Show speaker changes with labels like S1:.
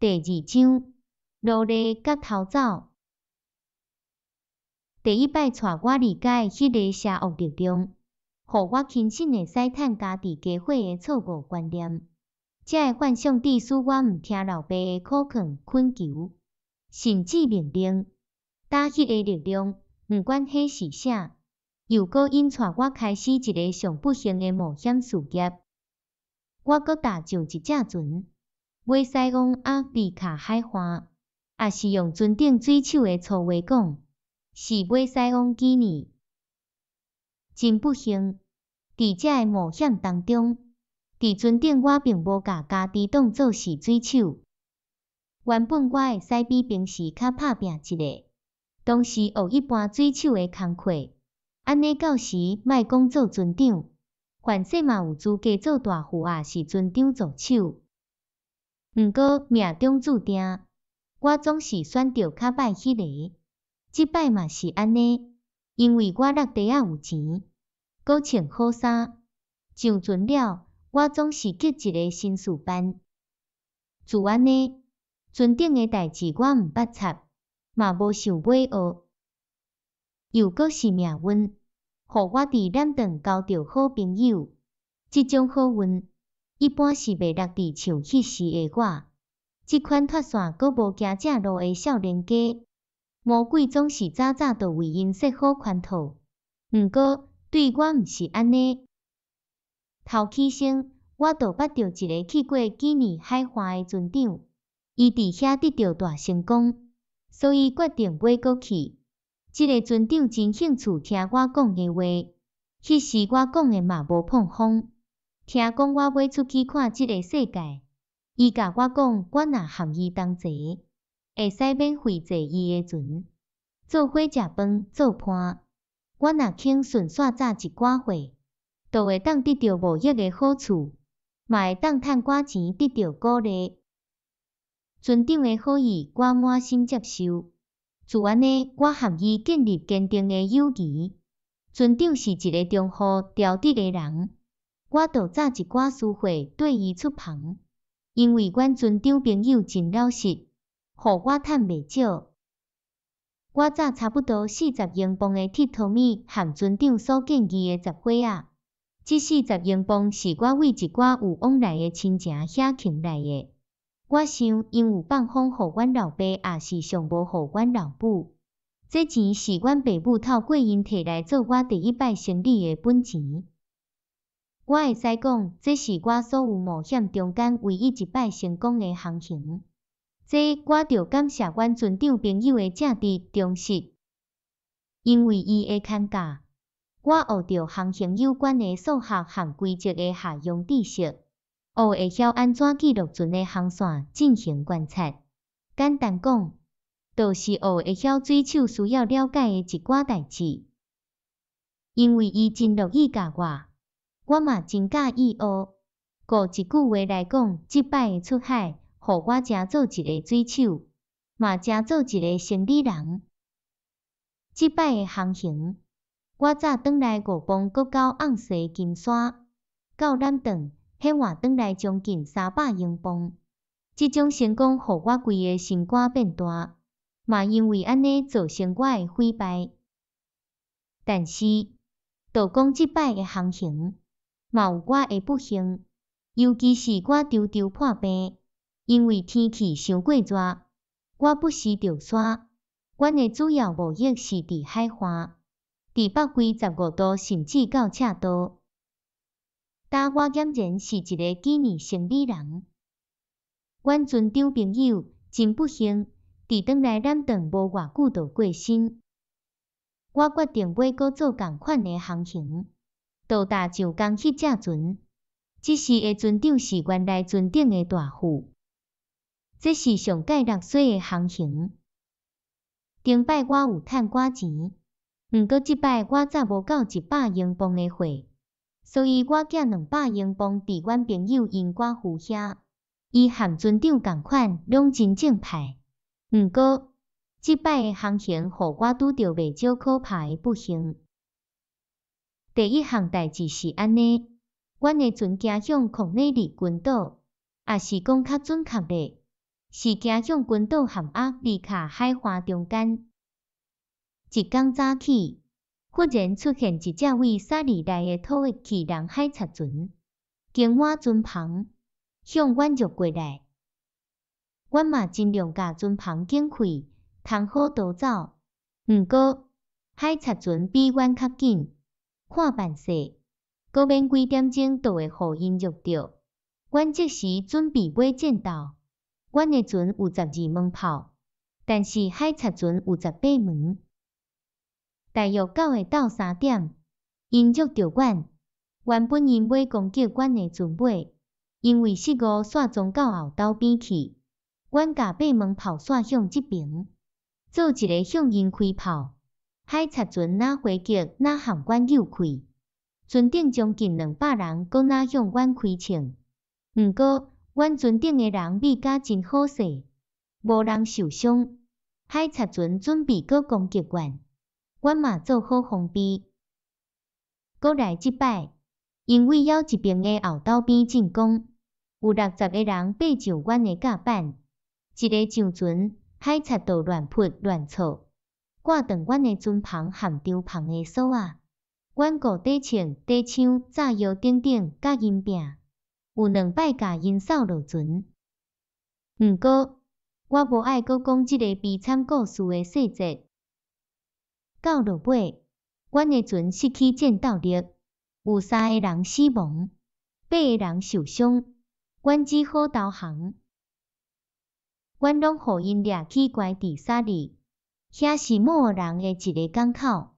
S1: 第2章，努力甲偷走。第一摆带我理解迄个邪恶力量，互我亲身会使趁家己家伙的错误观念，才会幻想致使我毋听老爸的苦劝恳求，甚至命令。打迄个力量，毋管迄是啥，又搁引带我开始一个上不幸的冒险事业。我搁搭上一只船，尾驶往阿弗利卡海岸，也是用船顶水手的粗话讲，是尾驶往基尼。真不幸，伫遮个冒险当中，伫船顶我并无甲家己当作是水手。原本我会使比平时较拍拼一个，当时学一般水手的工课，安尼到时莫讲做船长，凡说嘛有资格做大副也是船长助手。毋过命中注定，我总是选着较歹迄个。即摆嘛是安尼，因为我落地仔有钱，搁穿好衫，上船了，我总是结一个新事班。自安尼，船顶的代志我毋捌插，嘛无想尾学。又搁是命运，互我伫染肠交着好朋友。即种好运，一般是袂落伫像迄时的我。即款脱线搁无行正路的少年家，魔鬼总是早早就为因设好圈套。毋过对我毋是安尼。头起先，我就捌着一个去过基尼海岸的船长，伊伫遐得到大成功，所以决定买过去。即个船长真兴趣听我讲的话，迄时我讲的嘛无碰风。听讲我要出去看即个世界，伊甲我讲，我若含伊同齐，会使免费坐伊的船，做伙食饭做伴。我若肯顺续早一寡岁，就会当得到无益的好处，嘛会当趁寡钱得到鼓励。船长的好意，我满心接受。自安尼，我含伊建立坚定的友谊。船长是一个忠厚调直的人，我就早一寡私会对伊出旁，因为阮船长朋友真老实，互我趁袂少。我早差不多40英镑的铁汤米含船长所建议的10伙仔，这40英镑是我为一寡有往来的亲情遐欠来的。我想，因有放风互阮老爸，也是上无互阮老母。这钱是阮爸母透过因摕来做我第一摆生理的本钱。我会使讲，这是我所有冒险中间唯一一摆成功的航行。这我着感谢阮船长朋友的正直忠实，因为伊的牵教，我学着航行有关的数学和规则的下用知识，学会晓安怎记录船的航线进行观察。简单讲，就是学会晓水手需要了解的一寡代志。因为伊真乐意教我嘛真介意学。顾一句话来讲，即摆的出海，互我真做一个水手，嘛真做一个生理人。即摆的航行，我早转来5磅国到昂西金山，到染肠，迄换转来将近300英镑。即种成功，互我规个心肝变大，嘛因为安尼造成我的毁败。但是，就讲即摆的航行，嘛有我的不幸，尤其是我常常破病，因为天气伤过热，我不时着山。阮的主要务役是伫海岸，伫北纬15度甚至到赤道。但我俨然是一个纪念生理人。阮船长朋友真不幸，伫转来染肠无偌久就过身。我决定要搁做同款的航行，就搭上同迄只船。这时的船长是原来船顶的大副。这是上届6岁的航行。顶摆我有趁寡钱，毋过即摆我早无到100英镑的货，所以我寄200英镑伫阮朋友因寡妇遐。伊含船长同款，拢真正派。毋过，即摆的航行，互我拄着袂少可怕的不幸。第一项代志是安尼，阮的船行向孔内利群岛，也是讲较准确的，是行向群岛含鸭里卡海花中间。一天早起，忽然出现一只为沙里内的土的巨人海贼船，经我船旁，向阮入过来。阮嘛尽量甲船旁警开，通好逃走。毋过，海贼船比阮较紧，看办势，阁免几点钟就会互因入着。阮即时准备买箭刀，阮的船有12门炮，但是海贼船有18门。大约9下到3点，因捉着阮。原本因要攻击阮的船尾，因为失误煞撞到后斗边去。阮甲8门炮煞向即边，做一个向因开炮。海贼船哪回击哪含阮诱开，船顶将近200人搁哪向阮开枪。毋过，阮船顶的人命甲真好势，无人受伤。海贼船准备搁攻击阮。阮嘛做好防备，搁来即摆，因为了一边的后斗边进攻，有60个人爬上阮的甲板，一个上船，海贼就乱扑乱错，挂断阮的船篷含船篷的锁仔。阮顾底穿底枪、炸药等等，甲因拼，有2摆甲因扫落船。毋过，我无爱搁讲即个悲惨故事的细节。到落尾，阮的船失去战斗力，有3个人死亡，8个人受伤，阮只好投降。阮拢互因掠去关伫沙里，遐是某人的一个港口。